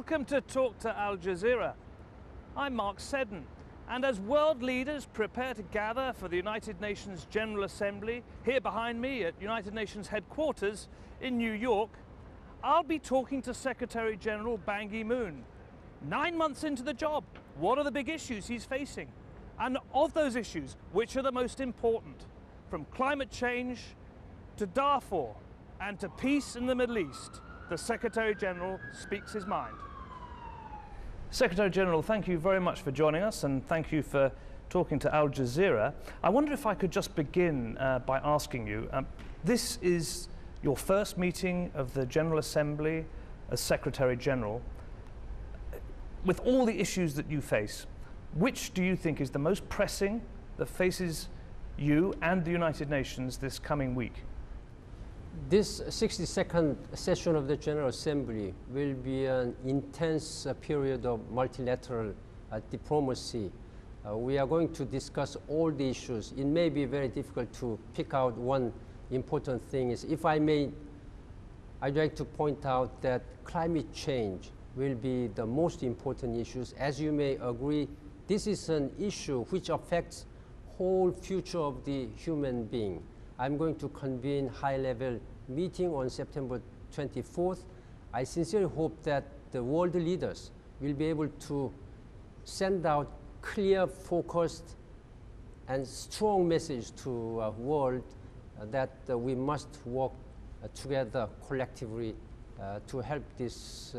Welcome to Talk to Al Jazeera. I'm Mark Sedden, and as world leaders prepare to gather for the United Nations General Assembly here behind me at United Nations headquarters in New York, I'll be talking to Secretary General Ban Ki-moon. 9 months into the job, what are the big issues he's facing? And of those issues, which are the most important? From climate change to Darfur and to peace in the Middle East, the Secretary General speaks his mind. Secretary General, thank you very much for joining us, and thank you for talking to Al Jazeera. I wonder if I could just begin by asking you, this is your first meeting of the General Assembly as Secretary General. With all the issues that you face, which do you think is the most pressing that faces you and the United Nations this coming week? This 62nd session of the General Assembly will be an intense period of multilateral diplomacy. We are going to discuss all the issues. It may be very difficult to pick out one important thing. If I may, I'd like to point out that climate change will be the most important issues. As you may agree, this is an issue which affects whole future of the human being. I'm going to convene high-level meeting on September 24th. I sincerely hope that the world leaders will be able to send out clear, focused, and strong message to the world that we must work together collectively to help this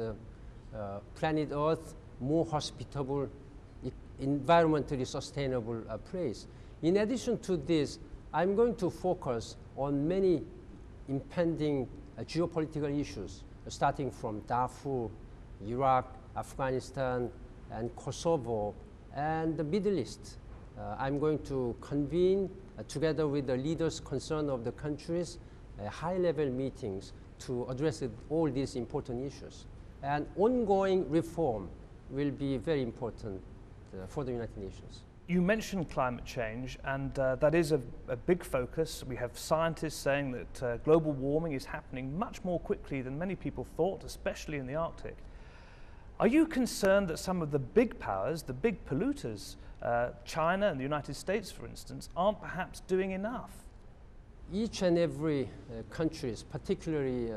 planet Earth more hospitable, environmentally sustainable place. In addition to this, I'm going to focus on many impending geopolitical issues, starting from Darfur, Iraq, Afghanistan, and Kosovo, and the Middle East. I'm going to convene, together with the leaders concerned of the countries, high-level meetings to address all these important issues. And ongoing reform will be very important for the United Nations. You mentioned climate change, and that is a big focus. We have scientists saying that global warming is happening much more quickly than many people thought, especially in the Arctic. Are you concerned that some of the big powers, the big polluters, China and the United States, for instance, aren't perhaps doing enough? Each and every countries, particularly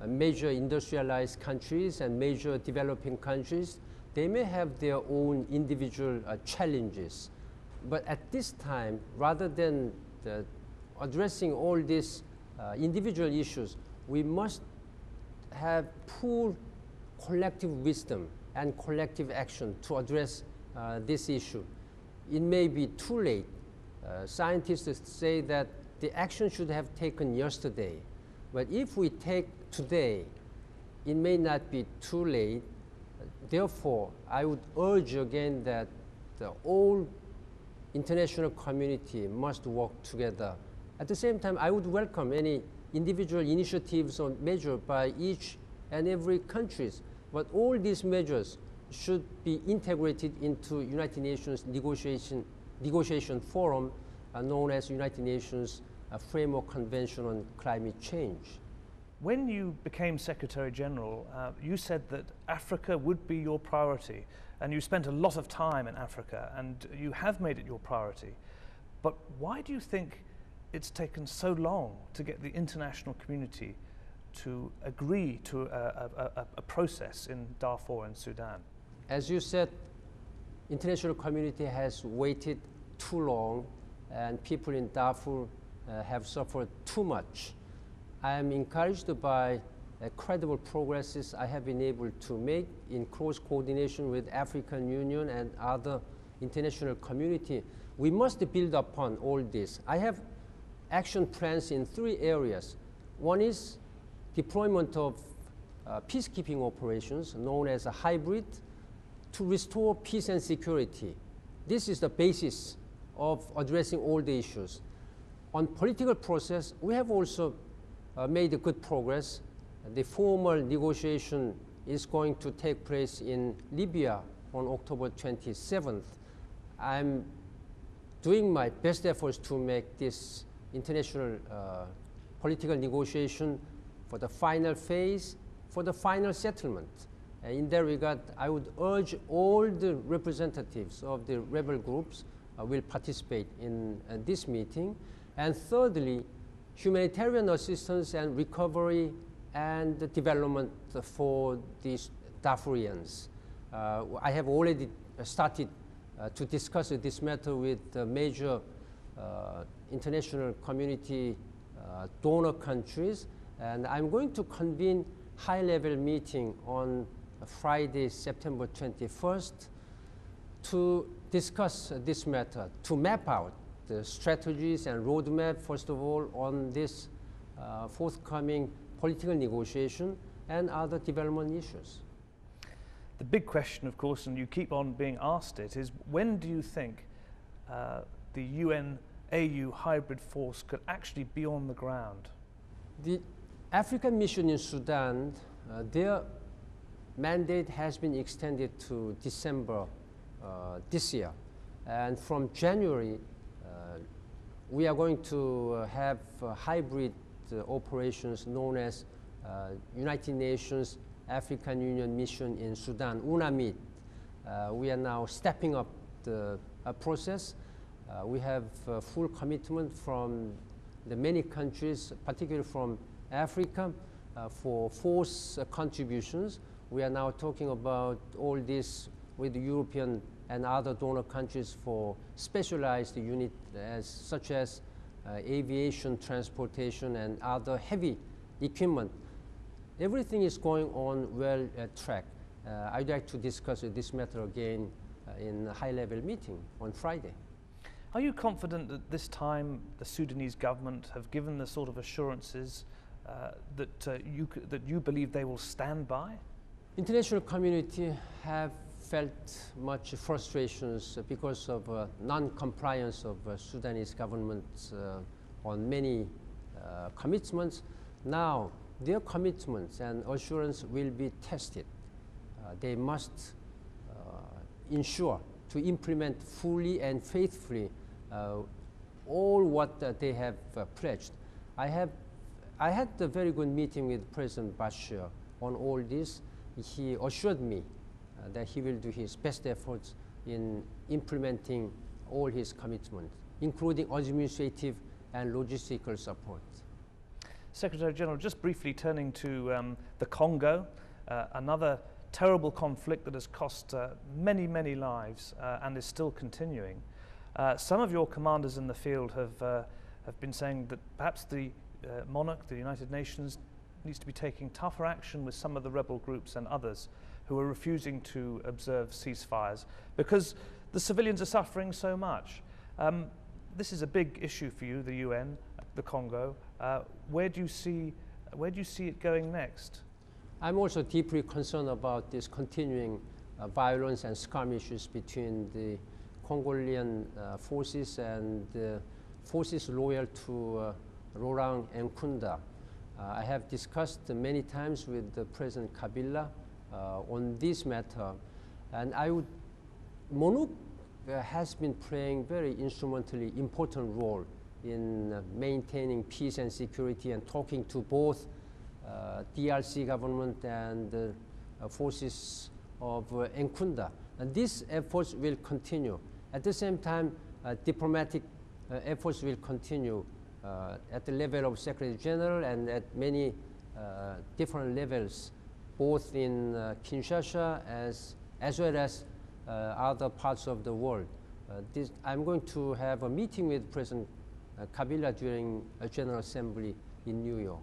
major industrialized countries and major developing countries, they may have their own individual challenges. But at this time, rather than addressing all these individual issues, we must have pool collective wisdom and collective action to address this issue. It may be too late. Scientists say that the action should have taken yesterday. But if we take today, it may not be too late. Therefore, I would urge again that the whole international community must work together. At the same time, I would welcome any individual initiatives or measures by each and every country. But all these measures should be integrated into United Nations negotiation forum known as United Nations Framework Convention on Climate Change. When you became Secretary General, you said that Africa would be your priority, and you spent a lot of time in Africa, and you have made it your priority. But why do you think it's taken so long to get the international community to agree to a process in Darfur and Sudan? As you said, international community has waited too long, and people in Darfur have suffered too much. I am encouraged by credible progresses I have been able to make in close coordination with African Union and other international community. We must build upon all this. I have action plans in 3 areas. One is deployment of peacekeeping operations, known as a hybrid, to restore peace and security. This is the basis of addressing all the issues. On political process, we have also made good progress. The formal negotiation is going to take place in Libya on October 27th. I'm doing my best efforts to make this international political negotiation for the final phase, for the final settlement. In that regard, I would urge all the representatives of the rebel groups will participate in this meeting. And thirdly, humanitarian assistance and recovery and development for these Darfurians. I have already started to discuss this matter with major international community donor countries, and I'm going to convene high-level meeting on Friday, September 21st, to discuss this matter, to map out the strategies and roadmap, first of all, on this forthcoming political negotiation and other development issues. The big question, of course, and you keep on being asked it, is when do you think the UN-AU hybrid force could actually be on the ground? The African mission in Sudan, their mandate has been extended to December this year. And from January, we are going to have hybrid operations known as United Nations African Union Mission in Sudan, UNAMID. We are now stepping up the process. We have full commitment from the many countries, particularly from Africa, for force contributions. We are now talking about all this with the European and other donor countries for specialized units such as aviation, transportation, and other heavy equipment. Everything is going on well at track. I'd like to discuss this matter again in a high-level meeting on Friday. Are you confident that this time the Sudanese government have given the sort of assurances that you believe they will stand by? International community have felt much frustrations because of non-compliance of Sudanese government on many commitments. Now, their commitments and assurance will be tested. They must ensure to implement fully and faithfully all what they have pledged. I had a very good meeting with President Bashir on all this. He assured me that he will do his best efforts in implementing all his commitments, including administrative and logistical support. Secretary General, just briefly turning to the Congo, another terrible conflict that has cost many, many lives and is still continuing. Some of your commanders in the field have been saying that perhaps the monarch, the United Nations, needs to be taking tougher action with some of the rebel groups and others who are refusing to observe ceasefires because the civilians are suffering so much. This is a big issue for you, the UN, the Congo. Where do you see it going next? I'm also deeply concerned about this continuing violence and skirmishes between the Congolian forces and forces loyal to Laurent Nkunda. I have discussed many times with President Kabila on this matter, and MONUC has been playing very instrumentally important role in maintaining peace and security and talking to both DRC government and forces of Nkunda. And these efforts will continue. At the same time, diplomatic efforts will continue at the level of Secretary General and at many different levels, both in Kinshasa as well as other parts of the world. I'm going to have a meeting with President Kabila during a General Assembly in New York.